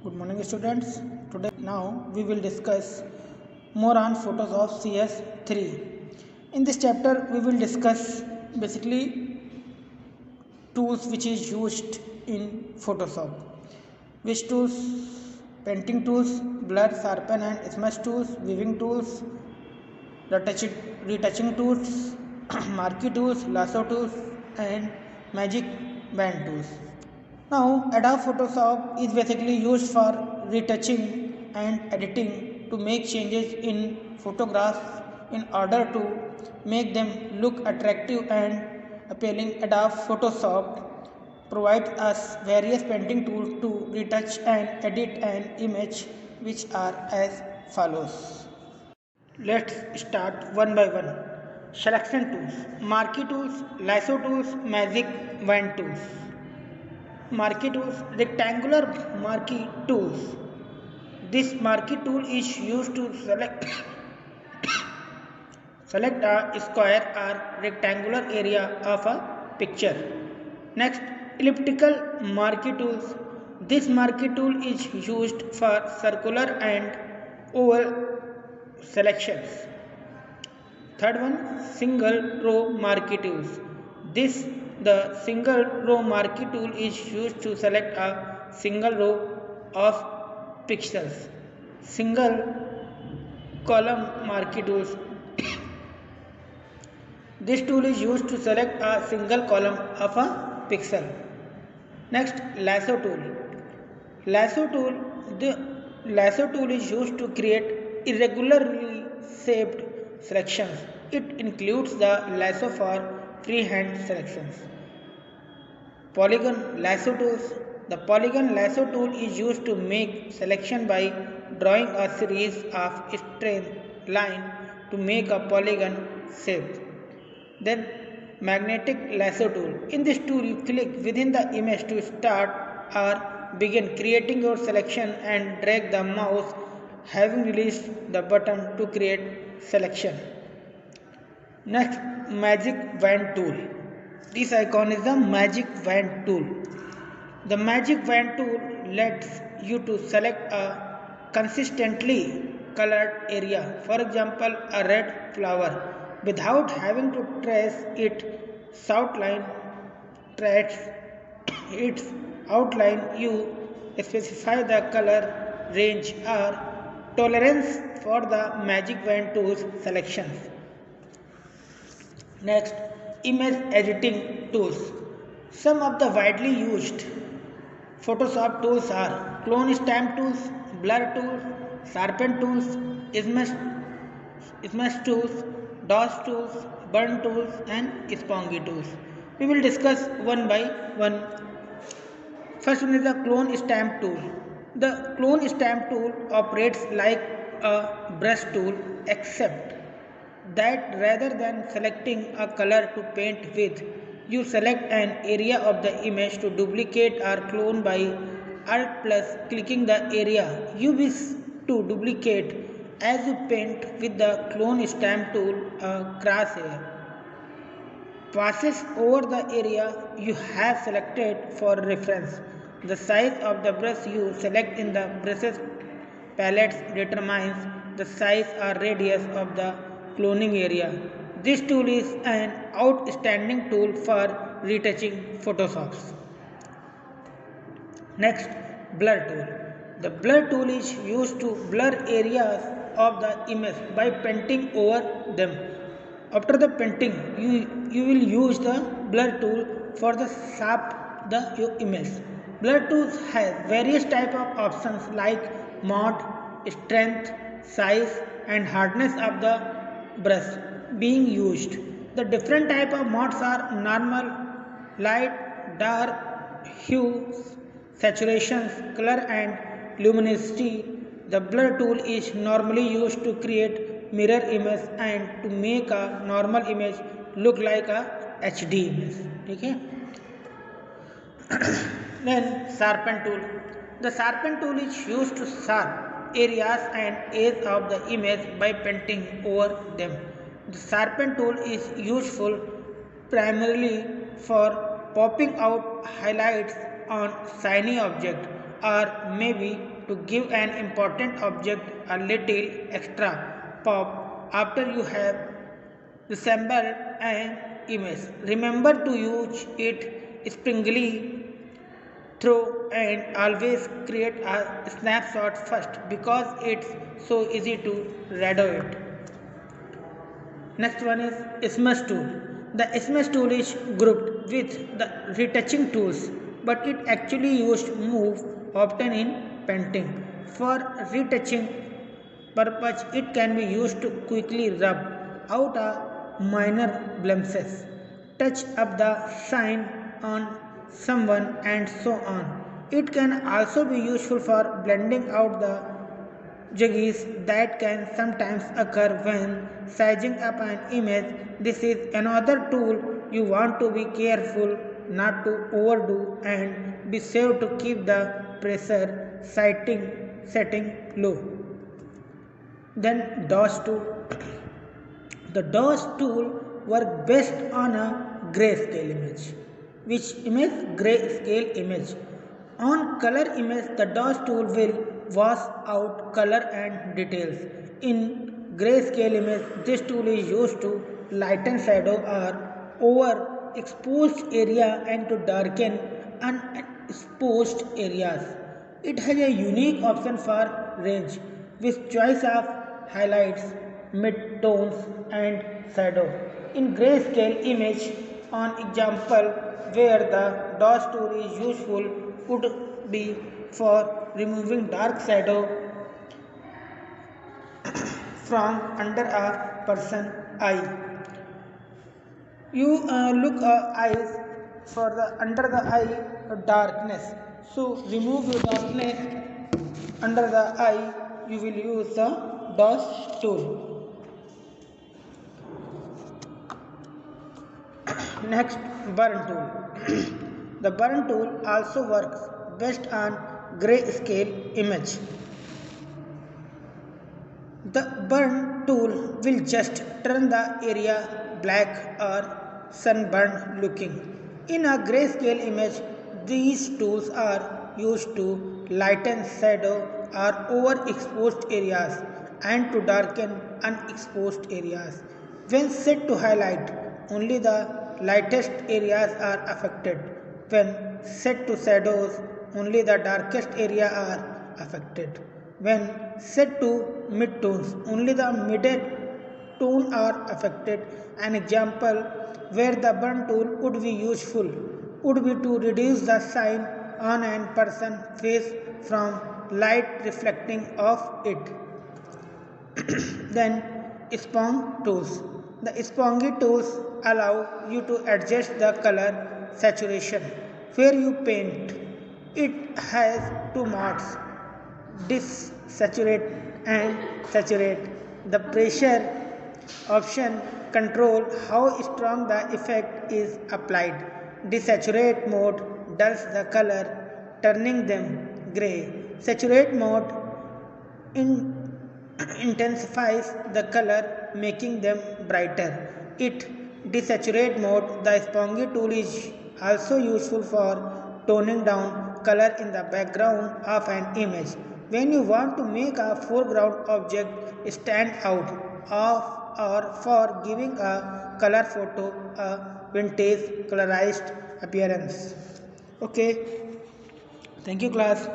Good morning students. Today now we will discuss more on Photoshop CS3. In this chapter we will discuss basically tools which is used in Photoshop. Which tools? Painting tools, blur, sharpen and smudge tools, weaving tools, retouching tools, marquee tools, lasso tools and magic band tools. Now, Adobe Photoshop is basically used for retouching and editing to make changes in photographs in order to make them look attractive and appealing. Adobe Photoshop provides us various painting tools to retouch and edit an image, which are as follows. Let's start one by one. Selection tools, marquee tools, lasso tools, magic wand tools. Marquee tools, rectangular marquee tools. This marquee tool is used to select a square or rectangular area of a picture. Next, elliptical marquee tools. This marquee tool is used for circular and oval selections. Third one, single row marquee tools. The single row marquee tool is used to select a single row of pixels. Single column marquee tools. This tool is used to select a single column of a pixel. Next, lasso tool. The lasso tool is used to create irregularly shaped selections. It includes the lasso for freehand selections. Polygon lasso tools. The polygon lasso tool is used to make selection by drawing a series of straight lines to make a polygon shape. Then magnetic lasso tool. In this tool you click within the image to start or begin creating your selection and drag the mouse having released the button to create selection. Next, magic wand tool. This icon is the magic wand tool. The magic wand tool lets you to select a consistently colored area, for example a red flower, without having to trace its outline. You specify the color range or tolerance for the magic wand tool's selections. Next, image editing tools. Some of the widely used Photoshop tools are clone stamp tools, blur tools, sharpen tools, smudge tools, dodge tools, burn tools and spongy tools. We will discuss one by one. First one is the clone stamp tool. The clone stamp tool operates like a brush tool, except that rather than selecting a color to paint with, you select an area of the image to duplicate or clone by Alt plus clicking the area you wish to duplicate. As you paint with the clone stamp tool, a crosshair passes over the area you have selected for reference. The size of the brush you select in the brushes palette determines the size or radius of the cloning area. This tool is an outstanding tool for retouching Photoshops. Next, blur tool. The blur tool is used to blur areas of the image by painting over them. After the painting, you will use the blur tool for the sharp the image. Blur tools has various type of options like mode, strength, size and hardness of the brush being used. The different type of modes are normal, light, dark, hue, saturations, color and luminosity. The blur tool is normally used to create mirror image and to make a normal image look like a HD image. Okay? Then sharpen tool. The sharpen tool is used to sharpen areas and edges of the image by painting over them. The sharpen tool is useful primarily for popping out highlights on shiny object or maybe to give an important object a little extra pop after you have assembled an image. Remember to use it springly through and always create a snapshot first because it's so easy to redo it. Next one is smudge tool. The smudge tool is grouped with the retouching tools, but it actually used move often in painting. For retouching purpose, it can be used to quickly rub out a minor blemishes, touch up the shine on someone, and so on. It can also be useful for blending out the juggies that can sometimes occur when sizing up an image. This is another tool you want to be careful not to overdo and be sure to keep the pressure setting low. Then dodge tool. The dodge tool works best on a grayscale image. Which image? Grayscale image. On color image, the dodge tool will wash out color and details. In grayscale image, this tool is used to lighten shadow or overexposed area and to darken unexposed areas. It has a unique option for range with choice of highlights, mid-tones and shadow. In grayscale image, on example where the dodge tool is useful would be for removing dark shadow from under a person's eye. You look eyes for the under the eye darkness. So remove your darkness under the eye. You will use the dodge tool. Next, burn tool. The burn tool also works best on grayscale image. The burn tool will just turn the area black or sunburned looking. In a grayscale image, these tools are used to lighten shadow or overexposed areas and to darken unexposed areas. When set to highlight, only the lightest areas are affected. When set to shadows, only the darkest areas are affected. When set to midtones, only the middle tone are affected. An example where the burn tool would be useful would be to reduce the shine on an person's face from light reflecting off it. Then Spong tools. The spongy tools allow you to adjust the color saturation where you paint. It has two modes: desaturate and saturate. The pressure option control how strong the effect is applied. Desaturate mode dulls the color, turning them gray. Saturate mode in intensifies the color, making them brighter. It desaturate mode. The spongy tool is also useful for toning down color in the background of an image. When you want to make a foreground object stand out of or for giving a color photo a vintage colorized appearance. Okay, thank you class.